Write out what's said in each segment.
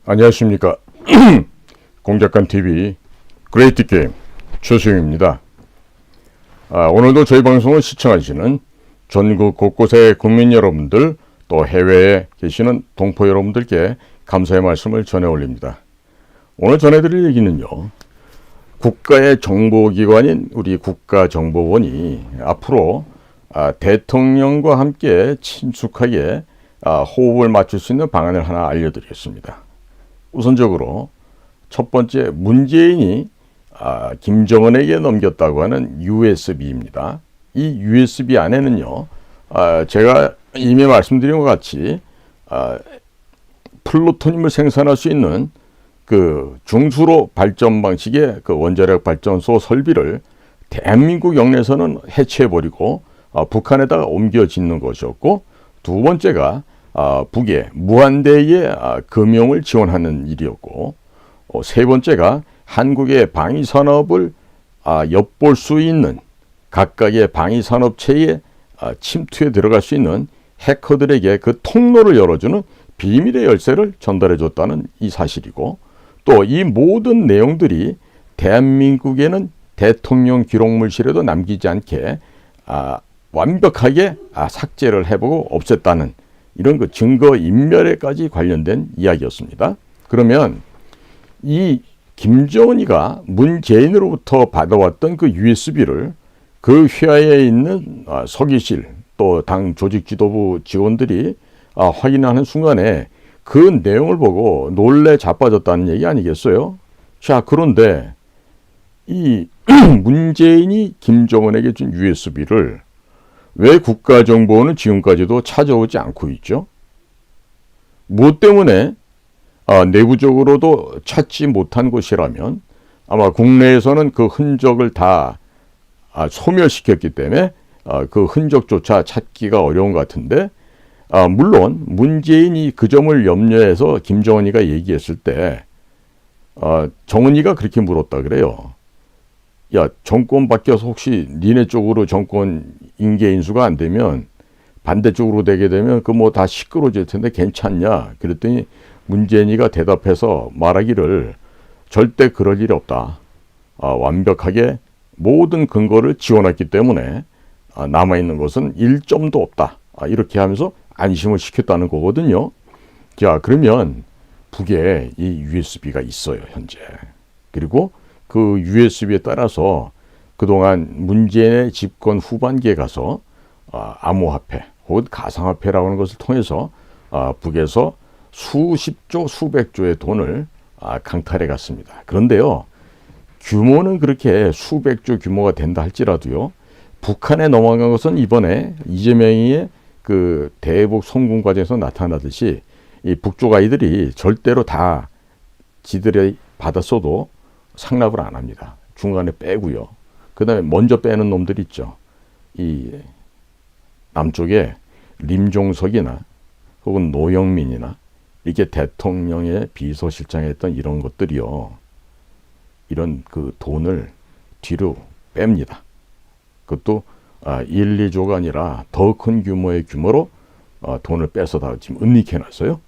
안녕하십니까. 공작간TV 그레이트 게임 최수영입니다. 오늘도 저희 방송을 시청하시는 전국 곳곳의 국민 여러분들, 또 해외에 계시는 동포 여러분들께 감사의 말씀을 전해 올립니다. 오늘 전해드릴 얘기는요, 국가의 정보기관인 우리 국가정보원이 앞으로 대통령과 함께 친숙하게 호흡을 맞출 수 있는 방안을 하나 알려드리겠습니다. 우선적으로 첫 번째, 문재인이 김정은에게 넘겼다고 하는 USB입니다. 이 USB 안에는요, 제가 이미 말씀드린 것 같이 플루토늄을 생산할 수 있는 그 중수로 발전 방식의 그 원자력 발전소 설비를 대한민국 영내에서는 해체해버리고 북한에다가 옮겨 짓는 것이었고, 두 번째가 북의 무한대의 금융을 지원하는 일이었고, 세 번째가 한국의 방위산업을 엿볼 수 있는 각각의 방위산업체의 침투에 들어갈 수 있는 해커들에게 그 통로를 열어주는 비밀의 열쇠를 전달해 줬다는 이 사실이고, 또 이 모든 내용들이 대한민국에는 대통령 기록물실에도 남기지 않게 완벽하게 삭제를 해보고 없앴다는 이런 그 증거인멸에까지 관련된 이야기였습니다. 그러면 이 김정은이가 문재인으로부터 받아왔던 그 USB를 그 휘하에 있는 서기실 또 당 조직 지도부 직원들이 확인하는 순간에 그 내용을 보고 놀래 자빠졌다는 얘기 아니겠어요? 자, 그런데 이 문재인이 김정은에게 준 USB를 왜 국가정보원은 지금까지도 찾아오지 않고 있죠? 무엇 때문에 내부적으로도 찾지 못한 것이라면 아마 국내에서는 그 흔적을 다 소멸시켰기 때문에 그 흔적조차 찾기가 어려운 것 같은데, 물론 문재인이 그 점을 염려해서 김정은이가 얘기했을 때 정은이가 그렇게 물었다 그래요. 야, 정권 바뀌어서 혹시 니네 쪽으로 정권 인계 인수가 안 되면 반대쪽으로 되게 되면 그 뭐 다 시끄러워질 텐데 괜찮냐? 그랬더니 문재인이가 대답해서 말하기를 절대 그럴 일이 없다. 완벽하게 모든 근거를 지원했기 때문에 남아있는 것은 1점도 없다. 이렇게 하면서 안심을 시켰다는 거거든요. 자, 그러면 북에 이 USB가 있어요, 현재. 그리고 그 USB에 따라서 그동안 문재인의 집권 후반기에 가서 암호화폐 혹은 가상화폐라고 하는 것을 통해서 북에서 수십조 수백조의 돈을 강탈해 갔습니다. 그런데요, 규모는 그렇게 수백조 규모가 된다 할지라도요, 북한에 넘어간 것은 이번에 이재명의 그 대북 성공 과정에서 나타나듯이 이 북쪽 아이들이 절대로 다 지들이 받았어도 상납을 안 합니다. 중간에 빼고요. 그 다음에 먼저 빼는 놈들 있죠. 이 남쪽에 림종석이나 혹은 노영민이나 이렇게 대통령의 비서실장 했던 이런 것들이요, 이런 그 돈을 뒤로 뺍니다. 그것도 1, 2조가 아니라 더 큰 규모의 규모로 돈을 빼서 다 지금 은닉해 놨어요.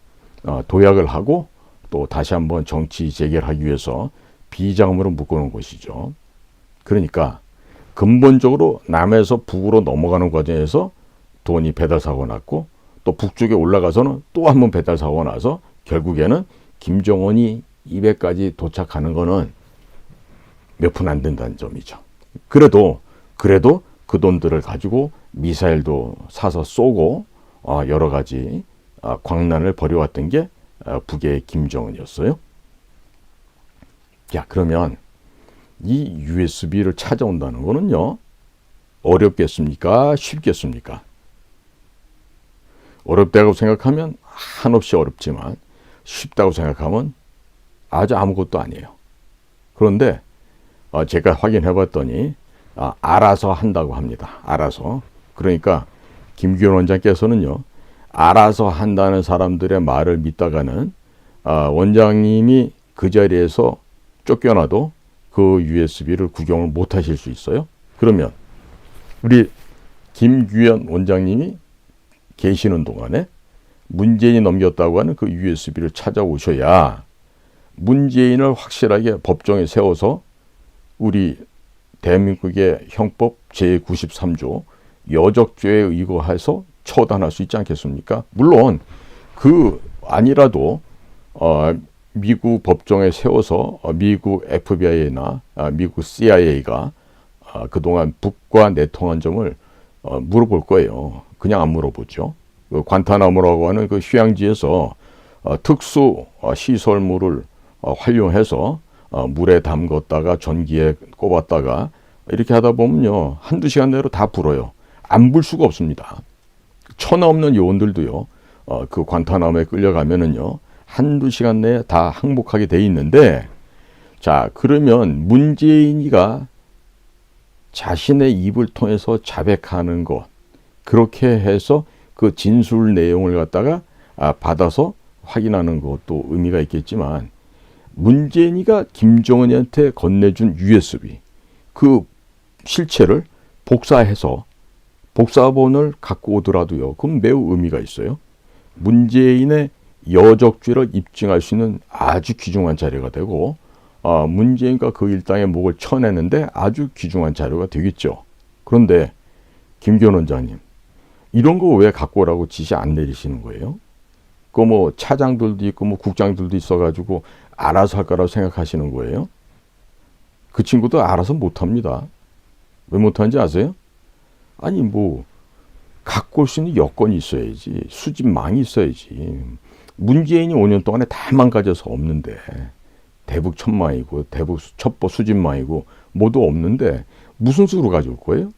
도약을 하고 또 다시 한번 정치 재개를 하기 위해서 비자금으로 묶어놓은 것이죠. 그러니까 근본적으로 남에서 북으로 넘어가는 과정에서 돈이 배달사고가 났고, 또 북쪽에 올라가서는 또 한 번 배달사고가 나서 결국에는 김정은이 입에까지 도착하는 거는 몇 푼 안 된다는 점이죠. 그래도 그 돈들을 가지고 미사일도 사서 쏘고 여러 가지 광란을 벌여왔던 게 북의 김정은이었어요. 야, 그러면 이 USB를 찾아온다는 거는요, 어렵겠습니까? 쉽겠습니까? 어렵다고 생각하면 한없이 어렵지만 쉽다고 생각하면 아주 아무것도 아니에요. 그런데 제가 확인해 봤더니 알아서 한다고 합니다. 알아서. 그러니까 김규현 원장께서는요, 알아서 한다는 사람들의 말을 믿다가는 원장님이 그 자리에서 쫓겨나도 그 USB를 구경을 못 하실 수 있어요. 그러면 우리 김규현 원장님이 계시는 동안에 문재인이 넘겼다고 하는 그 USB를 찾아오셔야 문재인을 확실하게 법정에 세워서 우리 대한민국의 형법 제93조 여적죄에 의거해서 처단할 수 있지 않겠습니까? 물론 그 아니라도 미국 법정에 세워서 미국 FBI나 미국 CIA가 그동안 북과 내통한 점을 물어볼 거예요. 그냥 안 물어보죠. 그 관타나모라고 하는 그 휴양지에서 특수 시설물을 활용해서 물에 담궜다가 전기에 꼽았다가 이렇게 하다 보면요, 한두 시간 내로 다 불어요. 안 불 수가 없습니다. 천하 없는 요원들도요, 그 관타나모에 끌려가면은요, 한두 시간 내에 다 항복하게 돼 있는데, 자, 그러면 문재인이가 자신의 입을 통해서 자백하는 것, 그렇게 해서 그 진술 내용을 갖다가 받아서 확인하는 것도 의미가 있겠지만, 문재인이가 김정은이한테 건네준 USB, 그 실체를 복사해서 복사본을 갖고 오더라도요, 그건 매우 의미가 있어요. 문재인의 여적죄를 입증할 수 있는 아주 귀중한 자료가 되고, 문재인과 그 일당의 목을 쳐내는데 아주 귀중한 자료가 되겠죠. 그런데 김기현 원장님, 이런 거 왜 갖고 오라고 지시 안 내리시는 거예요? 그 뭐 차장들도 있고 뭐 국장들도 있어가지고 알아서 할 거라고 생각하시는 거예요? 그 친구도 알아서 못합니다. 왜 못하는지 아세요? 아니 뭐 갖고 올 수 있는 여건이 있어야지, 수집망이 있어야지. 문재인이 5년 동안에 다 망가져서 없는데, 대북 천망이고 대북 첩보 수집망이고 모두 없는데 무슨 수로 가져올 거예요?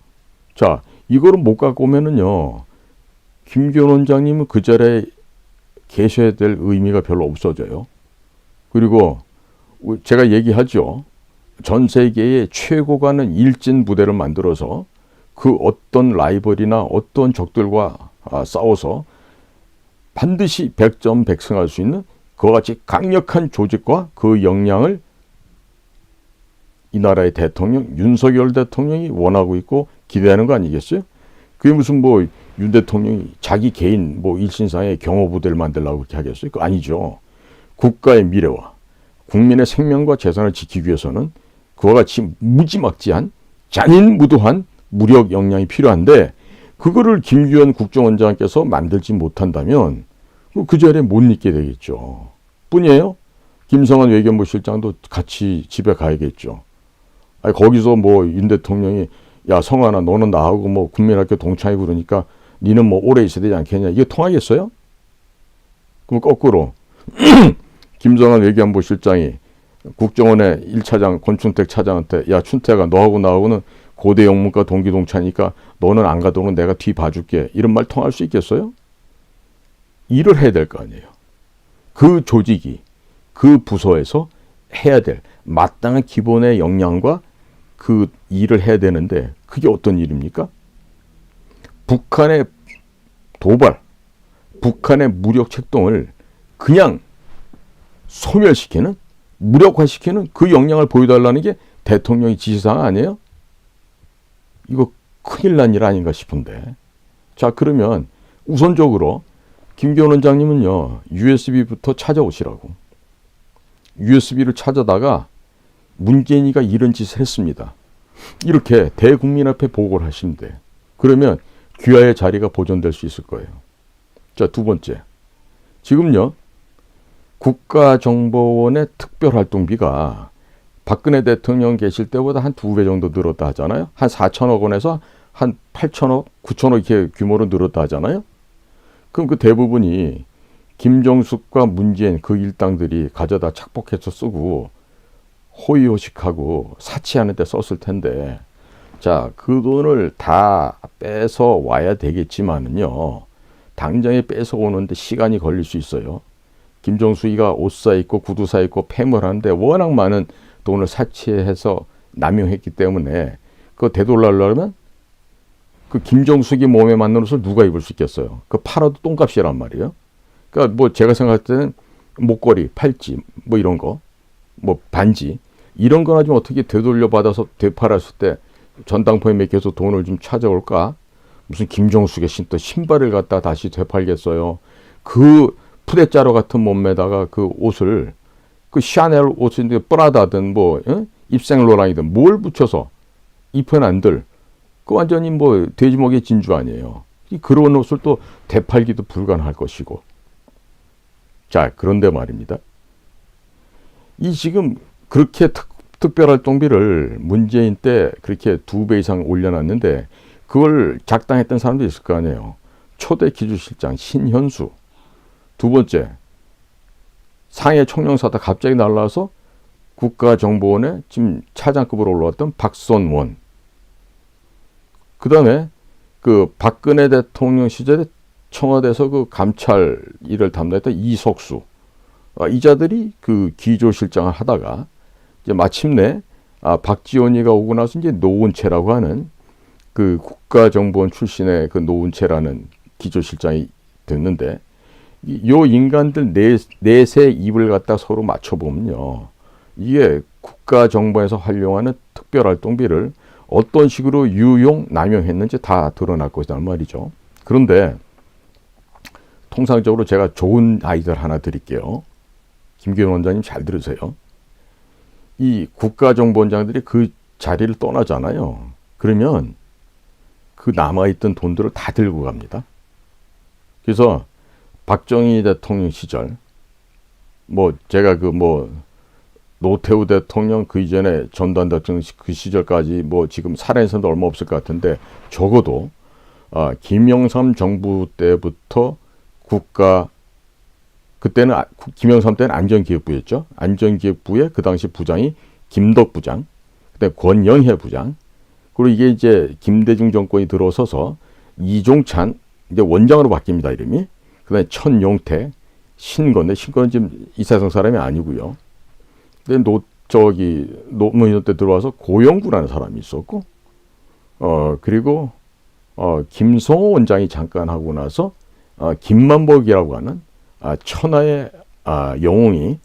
자, 이거를 못 갖고 오면은요, 김기현 원장님은 그 자리에 계셔야 될 의미가 별로 없어져요. 그리고 제가 얘기하죠. 전 세계의 최고 가는 일진 부대를 만들어서 그 어떤 라이벌이나 어떤 적들과 싸워서 반드시 100점 100승할 수 있는 그와 같이 강력한 조직과 그 역량을 이 나라의 대통령 윤석열 대통령이 원하고 있고 기대하는 거 아니겠어요? 그게 무슨 뭐 윤 대통령이 자기 개인 뭐 일신상의 경호부대를 만들려고 그렇게 하겠어요? 그거 아니죠. 국가의 미래와 국민의 생명과 재산을 지키기 위해서는 그와 같이 무지막지한 잔인무도한 무력 역량이 필요한데, 그거를 김기현 국정원장께서 만들지 못한다면 그 자리에 못 있게 되겠죠. 뿐이에요. 김성한 외교부 실장도 같이 집에 가야겠죠. 아니, 거기서 뭐 윤 대통령이 야 성환아 너는 나하고 뭐 국민학교 동창이고 그러니까 니는 뭐 오래 있어야 되지 않겠냐, 이게 통하겠어요? 그럼 거꾸로 김성한 외교부 실장이 국정원의 1차장 권춘택 차장한테 야 춘택아 너하고 나하고는 고대 영문과 동기 동창이니까 너는 안 가도록 내가 뒤 봐줄게, 이런 말 통할 수 있겠어요? 일을 해야 될 거 아니에요. 그 조직이 그 부서에서 해야 될 마땅한 기본의 역량과 그 일을 해야 되는데, 그게 어떤 일입니까? 북한의 도발, 북한의 무력 책동을 그냥 소멸시키는, 무력화시키는 그 역량을 보여달라는 게 대통령의 지시사항 아니에요? 이거 큰일 난 일 아닌가 싶은데. 자, 그러면 우선적으로 김기현 원장님은요, USB부터 찾아오시라고. USB를 찾아다가 문재인이가 이런 짓을 했습니다. 이렇게 대국민 앞에 보고를 하시면 돼. 그러면 귀하의 자리가 보존될 수 있을 거예요. 자, 두 번째. 지금요, 국가정보원의 특별활동비가 박근혜 대통령 계실 때보다 한 2배 정도 늘었다 하잖아요. 한 4천억 원에서 한 8천억, 9천억 이렇게 규모로 늘었다 하잖아요. 그럼 그 대부분이 김정숙과 문재인 그 일당들이 가져다 착복해서 쓰고 호의호식하고 사치하는 데 썼을 텐데, 자, 그 돈을 다 빼서 와야 되겠지만은요, 당장에 빼서 오는데 시간이 걸릴 수 있어요. 김정숙이가 옷 사입고 구두 사입고 폐물하는데 워낙 많은 돈을 사치해서 남용했기 때문에 그거 되돌려면 그 김정숙이 몸에 맞는 옷을 누가 입을 수 있겠어요? 그 팔아도 똥값이란 말이에요. 그러니까 뭐 제가 생각할 때는 목걸이, 팔찌, 뭐 이런 거, 뭐 반지 이런 거나 좀 어떻게 되돌려 받아서 되팔았을 때 전당포에 맡겨서 돈을 좀 찾아올까? 무슨 김정숙의 신또 신발을 갖다 다시 되팔겠어요? 그 푸대자루 같은 몸매다가 그 옷을 그 샤넬 옷인데 프라다든 뭐 입생로랑이든 뭘 붙여서 입은 안들 그 완전히 뭐 돼지목의 진주 아니에요. 그런 옷을 또 되팔기도 불가능할 것이고. 자, 그런데 말입니다. 이 지금 그렇게 특별활동비를 문재인 때 그렇게 2배 이상 올려놨는데 그걸 작당했던 사람도 있을 거 아니에요. 초대 기주실장 신현수. 두 번째, 상해 총영사다 갑자기 날라와서 국가정보원에 지금 차장급으로 올라왔던 박선원. 그 다음에 그 박근혜 대통령 시절에 청와대에서 그 감찰 일을 담당했던 이석수. 이 자들이 그 기조실장을 하다가 이제 마침내 박지원이가 오고 나서 이제 노은채라고 하는 그 국가정보원 출신의 그 노은채라는 기조실장이 됐는데 요 인간들 넷의 입을 갖다 서로 맞춰보면요. 이게 국가정보에서 활용하는 특별활동비를 어떤 식으로 유용, 남용했는지 다 드러날 것이란 말이죠. 그런데 통상적으로 제가 좋은 아이디어를 하나 드릴게요. 김기현 원장님 잘 들으세요. 이 국가정보원장들이 그 자리를 떠나잖아요. 그러면 그 남아있던 돈들을 다 들고 갑니다. 그래서 박정희 대통령 시절, 뭐 제가 그 뭐 노태우 대통령 그 이전에 전두환 대통령 그 시절까지 뭐 지금 살아있어도 얼마 없을 것 같은데 적어도 김영삼 정부 때부터 그때는 김영삼 때는 안전기획부였죠. 안전기획부의 그 당시 부장이 김덕 부장, 그다음에 권영해 부장, 그리고 이게 이제 김대중 정권이 들어서서 이종찬 이제 원장으로 바뀝니다 이름이. 그다음에 천용태, 신건데 신건은 지금 이사성 사람이 아니고요. 근데 노무현 때 들어와서 고영구라는 사람이 있었고, 그리고 김성호 원장이 잠깐 하고 나서 김만복이라고 하는 천하의 영웅이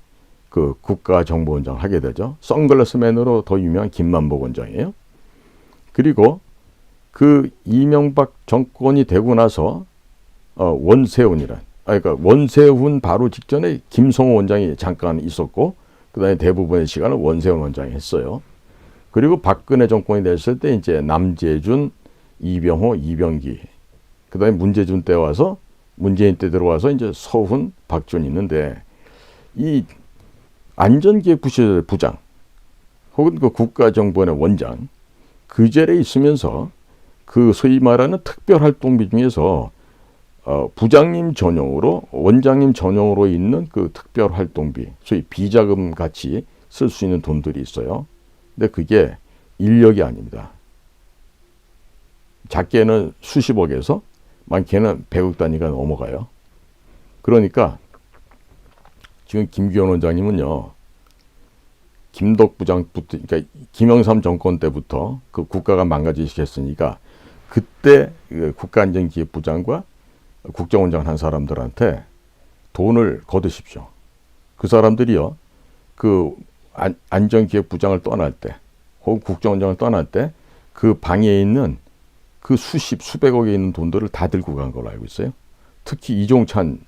그 국가정보원장을 하게 되죠. 선글라스맨으로 더 유명한 김만복 원장이에요. 그리고 그 이명박 정권이 되고 나서 그러니까 원세훈 바로 직전에 김성호 원장이 잠깐 있었고 그다음에 대부분의 시간을 원세훈 원장이 했어요. 그리고 박근혜 정권이 됐을 때 이제 남재준, 이병호, 이병기, 그다음에 문재준 때 와서 문재인 때 들어와서 이제 서훈, 박준이 있는데 이 안전기획부실 부장 혹은 그 국가정보원의 원장 그 자리에 있으면서 그 소위 말하는 특별활동비 중에서 부장님 전용으로 원장님 전용으로 있는 그 특별활동비 소위 비자금 같이 쓸 수 있는 돈들이 있어요. 근데 그게 인력이 아닙니다. 작게는 수십억에서 많게는 100억 단위가 넘어가요. 그러니까 지금 김기현 원장님은요. 김덕 부장부터 그러니까 김영삼 정권 때부터 그 국가가 망가지시켰으니까 그때 그 국가안전기획부장과 국정원장 한 사람들한테 돈을 거두십시오. 그 사람들이요. 그 안전기획부장을 떠날 때 혹은 국정원장을 떠날 때 그 방에 있는 그 수백억에 있는 돈들을 다 들고 간 걸로 알고 있어요. 특히 이종찬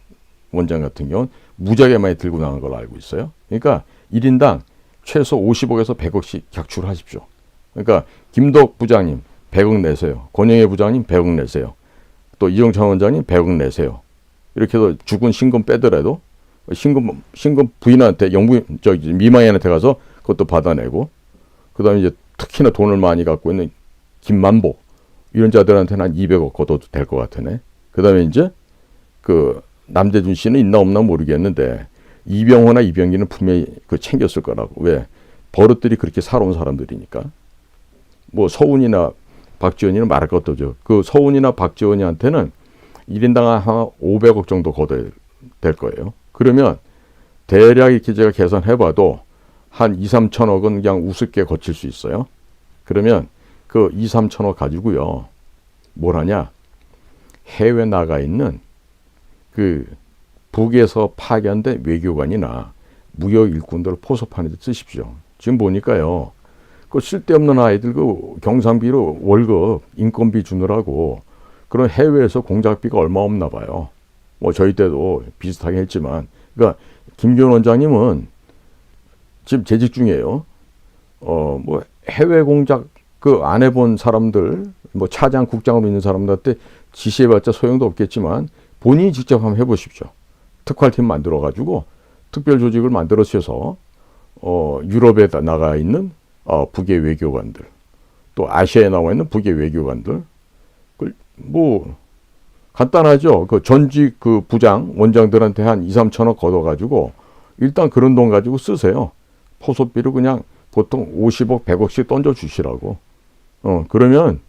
원장 같은 경우는 무지하게 많이 들고 나간 걸로 알고 있어요. 그러니까 1인당 최소 50억에서 100억씩 객출하십시오. 그러니까 김덕 부장님 100억 내세요. 권영애 부장님 100억 내세요. 또 이종찬 원장님 100억 내세요. 이렇게 해서 죽은 신금 빼더라도 신금 부인한테 미망인한테 가서 그것도 받아내고 그다음에 이제 특히나 돈을 많이 갖고 있는 김만복 이런 자들한테는 한 200억 걷어도 될 것 같으네. 그다음에 이제 그 남재준 씨는 있나 없나 모르겠는데 이병호나 이병기는 분명히 그 챙겼을 거라고. 왜? 버릇들이 그렇게 살아온 사람들이니까. 뭐 서훈이나 박지원이는 말할 것도 없죠. 그 서훈이나 박지원이한테는 1인당 한 500억 정도 걷어야 될 거예요. 그러면 대략 이렇게 제가 계산해봐도 한 2, 3천억은 그냥 우습게 거칠 수 있어요. 그러면 그 2, 3천억 가지고요. 뭘 하냐? 해외 나가 있는 그 북에서 파견된 외교관이나 무역 일꾼들을 포섭하는 데 쓰십시오. 지금 보니까요. 그 쓸데없는 아이들 그 경상비로 월급, 인건비 주느라고 그런 해외에서 공작비가 얼마 없나 봐요. 뭐 저희 때도 비슷하게 했지만. 그러니까 김기현 원장님은 지금 재직 중이에요. 뭐 해외 공작 그 안 해본 사람들, 뭐 차장, 국장으로 있는 사람들한테 지시해봤자 소용도 없겠지만 본인이 직접 한번 해보십시오. 특활팀 만들어가지고 특별 조직을 만들어서 유럽에 나가 있는 북의 외교관들, 또 아시아에 나와 있는 북의 외교관들, 뭐 간단하죠. 그 전직 그 부장 원장들한테 한 2, 3천억 걷어가지고 일단 그런 돈 가지고 쓰세요. 포섭비를 그냥 보통 50억, 100억씩 던져 주시라고. 그러면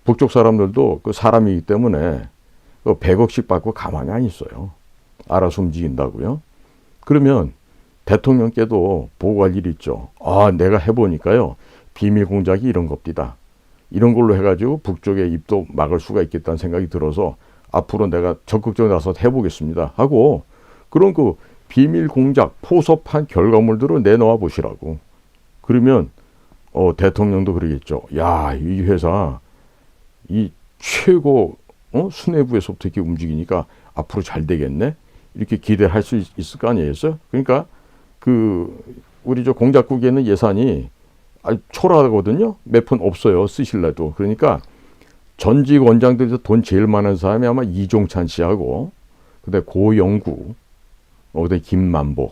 북쪽 사람들도 그 사람이기 때문에 그 100억씩 받고 가만히 안 있어요. 알아서 움직인다고요. 그러면 대통령께도 보고할 일이 있죠. 내가 해보니까요. 비밀 공작이 이런 겁니다. 이런 걸로 해가지고 북쪽의 입도 막을 수가 있겠다는 생각이 들어서 앞으로 내가 적극적으로 나서 해보겠습니다. 하고 그런 그 비밀 공작 포섭한 결과물들을 내놓아 보시라고. 그러면 대통령도 그러겠죠. 야, 이 회사 이 최고 수뇌부에서부터 이렇게 움직이니까 앞으로 잘 되겠네. 이렇게 기대할 수 있을 거 아니겠어요? 그러니까 우리 저 공작국에는 예산이 초라하거든요. 몇 푼 없어요. 쓰실래도. 그러니까 전직 원장들에서 돈 제일 많은 사람이 아마 이종찬 씨하고 그다음에 고영구, 그다음에 김만보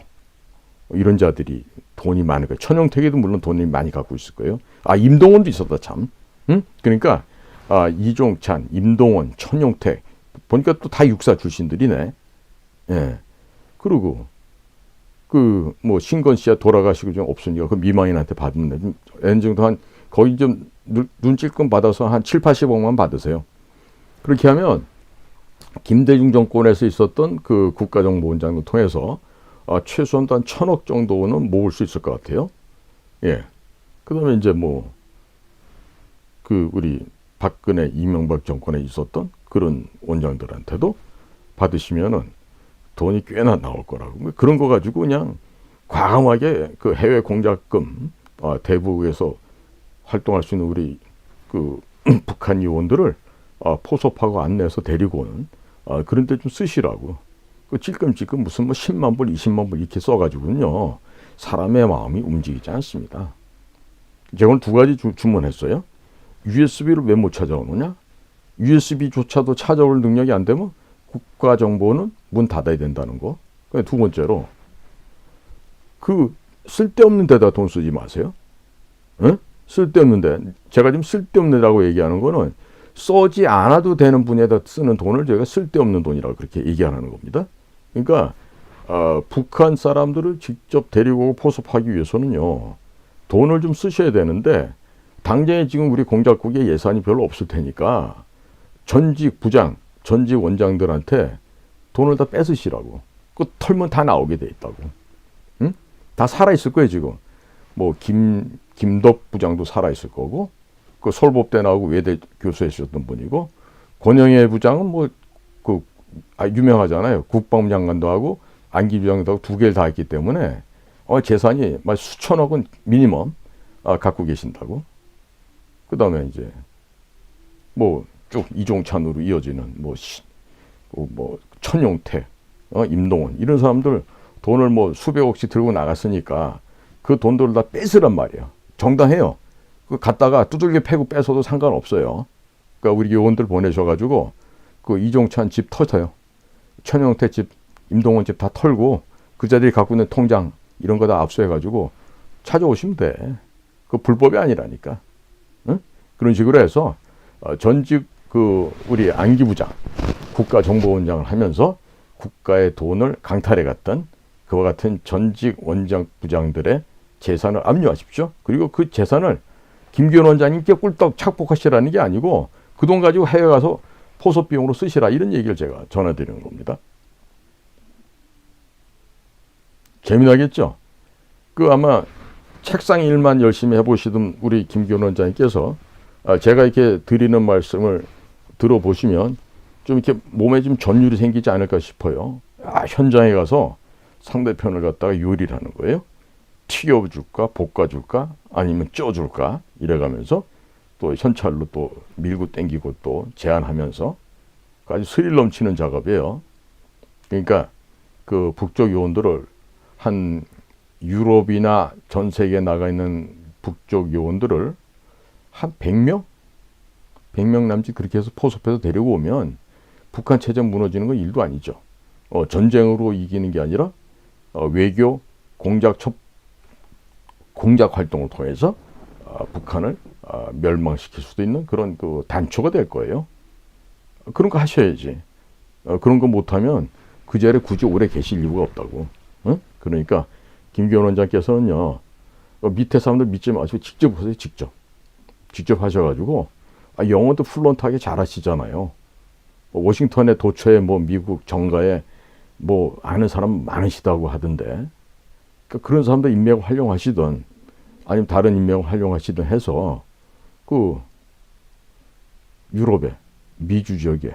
이런 자들이 돈이 많을 거예요. 천용택에도 물론 돈이 많이 갖고 있을 거예요. 임동원도 있었다 참. 응? 그러니까 이종찬, 임동원, 천용택 보니까 또 다 육사 출신들이네. 예. 그리고 뭐 신건 씨야 돌아가시고 좀 없으니까 그 미망인한테 받으면 엔 정도 한 거의 좀 눈찔끔 받아서 한 7, 80억만 받으세요. 그렇게 하면 김대중 정권에서 있었던 그 국가정보원장을 통해서 최소한 한 1,000억 정도는 모을 수 있을 것 같아요. 예. 그다음에 이제 뭐 우리 박근혜, 이명박 정권에 있었던 그런 원장들한테도 받으시면은 돈이 꽤나 나올 거라고. 그런 거 가지고 그냥 과감하게 그 해외 공작금 대북에서 활동할 수 있는 우리 북한 요원들을 포섭하고 안내해서 데리고 오는 그런 데 좀 쓰시라고. 찔끔찔끔 무슨 뭐 10만 불, 20만 불 이렇게 써가지고는요. 사람의 마음이 움직이지 않습니다. 제가 오늘 2가지 주문했어요. USB를 왜 못 찾아오느냐? USB조차도 찾아올 능력이 안 되면 국가정보는 문 닫아야 된다는 거. 2번째로 쓸데없는 데다 돈 쓰지 마세요. 응? 쓸데없는데 제가 지금 쓸데없는다고 얘기하는 거는 써지 않아도 되는 분야에다 쓰는 돈을 저희가 쓸데없는 돈이라고 그렇게 얘기하는 겁니다. 그러니까 북한 사람들을 직접 데리고 포섭하기 위해서는요. 돈을 좀 쓰셔야 되는데 당장에 지금 우리 공작국에 예산이 별로 없을 테니까 전직 부장, 전직 원장들한테 돈을 다 뺏으시라고. 털면 다 나오게 돼 있다고. 응? 다 살아있을 거예요 지금. 뭐 김덕 부장도 살아있을 거고 서울법대 나오고 외대 교수했었던 분이고 권영애 부장은 뭐 유명하잖아요. 국방장관도 하고 안기 부장도 하고 2개를 다 했기 때문에 재산이 수천억은 미니멈 갖고 계신다고. 그 다음에 이제 뭐 쭉 이종찬으로 이어지는 뭐 천용택, 임동원 이런 사람들 돈을 뭐 수백억씩 들고 나갔으니까 그 돈들을 다 뺏으란 말이에요. 정당해요. 갔다가 두들겨 패고 뺏어도 상관없어요. 그러니까 우리 요원들 보내셔가지고 이종찬 집 터서요. 천용택 집, 임동원 집 다 털고 그 자들이 갖고 있는 통장 이런 거 다 압수해가지고 찾아오시면 돼. 불법이 아니라니까. 응? 그런 식으로 해서 전직 우리 안기 부장, 국가정보원장을 하면서 국가의 돈을 강탈해 갔던 그와 같은 전직 원장 부장들의 재산을 압류하십시오. 그리고 그 재산을 김기현 원장님께 꿀떡 착복하시라는 게 아니고 그 돈 가지고 해외 가서 포섭 비용으로 쓰시라 이런 얘기를 제가 전해드리는 겁니다. 재미나겠죠? 아마 책상 일만 열심히 해보시던 우리 김기현 원장님께서 제가 이렇게 드리는 말씀을 들어보시면 좀 이렇게 몸에 좀 전율이 생기지 않을까 싶어요. 현장에 가서 상대편을 갖다가 요리를 하는 거예요. 튀겨줄까, 볶아줄까, 아니면 쪄줄까 이래가면서 또 현찰로 또 밀고 땡기고 또 제안하면서 아주 스릴 넘치는 작업이에요. 그러니까 북쪽 요원들을 한 유럽이나 전 세계에 나가 있는 북쪽 요원들을 한 100명? 100명 남짓 그렇게 해서 포섭해서 데리고 오면 북한 체제 무너지는 건 일도 아니죠. 전쟁으로 이기는 게 아니라 외교 공작 활동을 통해서 북한을 멸망시킬 수도 있는 그런 그 단초가 될 거예요. 그런 거 하셔야지. 그런 거 못하면 그 자리에 굳이 오래 계실 이유가 없다고. 응? 그러니까 김기현 원장께서는요, 밑에 사람들 믿지 마시고 직접 하세요. 직접 하셔가지고 영어도 플루언트하게 잘하시잖아요. 워싱턴에 도처에 미국 정가에 아는 사람 많으시다고 하던데, 그러니까 그런 사람들 인맥을 활용하시든 아니면 다른 인맥을 활용하시든 해서 그 유럽에, 미주 지역에,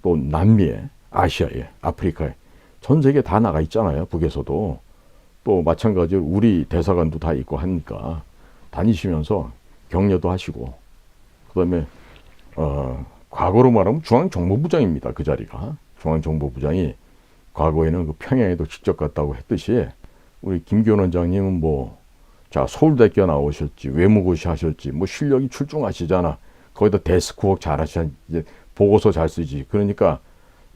또 남미에, 아시아에, 아프리카에 전 세계 다 나가 있잖아요. 북에서도 또 마찬가지로 우리 대사관도 다 있고 하니까 다니시면서 격려도 하시고, 그다음에 과거로 말하면 중앙정보부장입니다. 그 자리가 중앙정보부장이 과거에는 그 평양에도 직접 갔다고 했듯이 우리 김기현 원장님은 자 서울대학교 나오셨지, 외무고시 하셨지, 실력이 출중하시잖아. 거기다 데스크워크 잘하시, 이제 보고서 잘 쓰지. 그러니까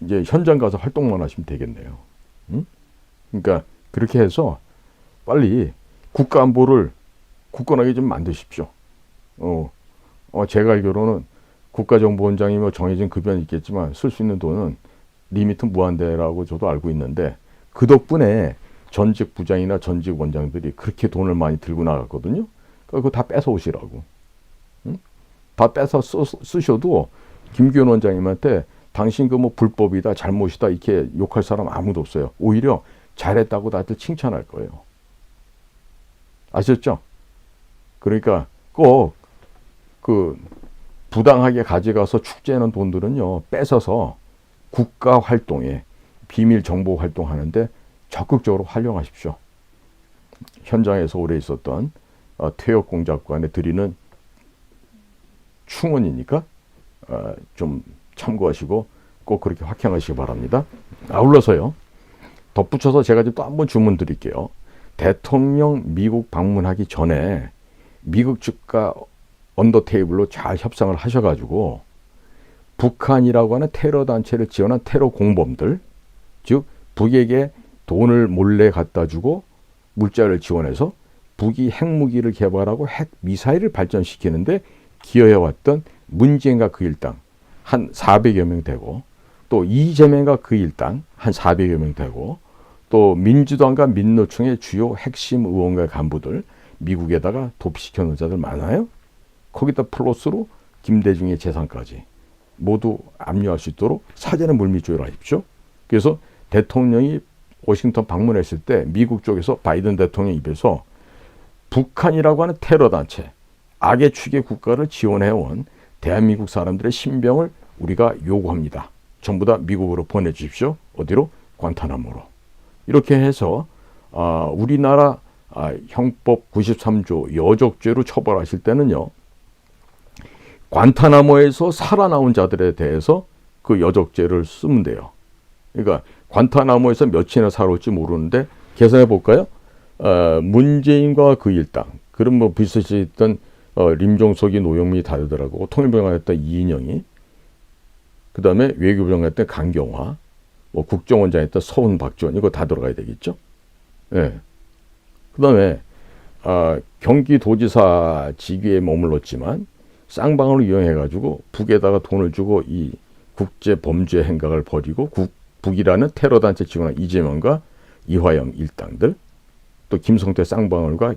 이제 현장 가서 활동만 하시면 되겠네요. 응? 그러니까 그렇게 해서 빨리 국가 안보를 굳건하게 좀 만드십시오. 제가 알기로는 국가정보원장이 정해진 급여는 있겠지만 쓸 수 있는 돈은 리미트 무한대라고 저도 알고 있는데, 그 덕분에 전직 부장이나 전직 원장들이 그렇게 돈을 많이 들고 나갔거든요. 그거 다 뺏어 오시라고. 응? 다 뺏어 쓰셔도 김기현 원장님한테 당신 불법이다, 잘못이다 이렇게 욕할 사람 아무도 없어요. 오히려 잘했다고 다들 칭찬할 거예요. 아셨죠? 그러니까 꼭 부당하게 가져가서 축제하는 돈들은요, 뺏어서 국가 활동에, 비밀 정보 활동하는데 적극적으로 활용하십시오. 현장에서 오래 있었던 퇴역공작관에 드리는 충언이니까 좀 참고하시고 꼭 그렇게 확행하시기 바랍니다. 아울러서요, 덧붙여서 제가 또 한번 주문 드릴게요. 대통령 미국 방문하기 전에 미국 측과 언더테이블로 잘 협상을 하셔가지고 북한이라고 하는 테러 단체를 지원한 테러 공범들, 즉 북에게 돈을 몰래 갖다 주고 물자를 지원해서 북이 핵무기를 개발하고 핵 미사일을 발전시키는데 기여해왔던 문재인과 그 일당 한 400여 명 되고, 또 이재명과 그 일당 한 400여 명 되고, 또 민주당과 민노총의 주요 핵심 의원과 간부들 미국에다가 도피시켜 놓은 자들 많아요. 거기다 플러스로 김대중의 재산까지 모두 압류할 수 있도록 사전에 물밑 조율하십시오. 그래서 대통령이 워싱턴 방문했을 때 미국 쪽에서 바이든 대통령 입에서 북한이라고 하는 테러 단체, 악의 축의 국가를 지원해온 대한민국 사람들의 신병을 우리가 요구합니다. 전부 다 미국으로 보내주십시오. 어디로? 관타나모로. 이렇게 해서 우리나라 형법 93조 여적죄로 처벌하실 때는요, 관타나모에서 살아나온 자들에 대해서 그 여적죄를 쓰면 돼요. 그러니까 관타나모에서 며칠이나 살아올지 모르는데 계산해 볼까요? 문재인과 그 일당, 그럼 비슷했던 림종석이, 노영민이 다 되더라고. 통일부장관했던 이인영이, 그 다음에 외교부장관했던 강경화, 국정원장했던 서훈, 박지원, 이거 다 들어가야 되겠죠. 예. 그 다음에 경기도지사 직위에 머물렀지만 쌍방울을 이용해가지고 북에다가 돈을 주고 이 국제 범죄 행각을 벌이고 북이라는 테러 단체 지원한 이재명과 이화영 일당들, 또 김성태 쌍방울과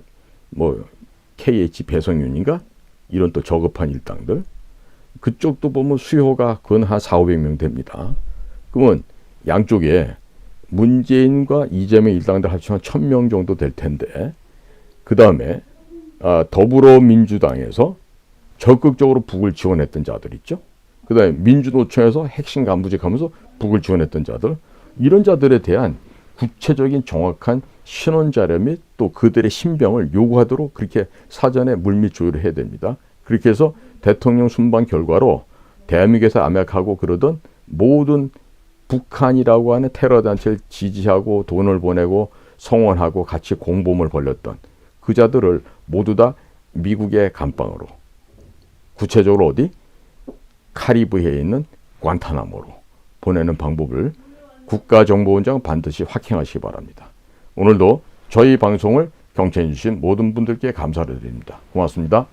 KH 배성윤인가 이런 또 저급한 일당들, 그쪽도 보면 수요가 근 한 400~500명 됩니다. 그러면 양쪽에 문재인과 이재명 일당들 합치면 1000명 정도 될 텐데, 그 다음에 더불어민주당에서 적극적으로 북을 지원했던 자들 있죠. 그 다음에 민주노총에서 핵심 간부직 하면서 북을 지원했던 자들, 이런 자들에 대한 구체적인 정확한 신원 자료 및 또 그들의 신병을 요구하도록 그렇게 사전에 물밑 조율을 해야 됩니다. 그렇게 해서 대통령 순방 결과로 대한민국에서 암약하고 그러던 모든 북한이라고 하는 테러 단체를 지지하고 돈을 보내고 성원하고 같이 공범을 벌였던 그 자들을 모두 다 미국의 감방으로, 구체적으로 어디? 카리브해에 있는 관타나모로 보내는 방법을 국가정보원장 반드시 확인하시기 바랍니다. 오늘도 저희 방송을 경청해 주신 모든 분들께 감사를 드립니다. 고맙습니다.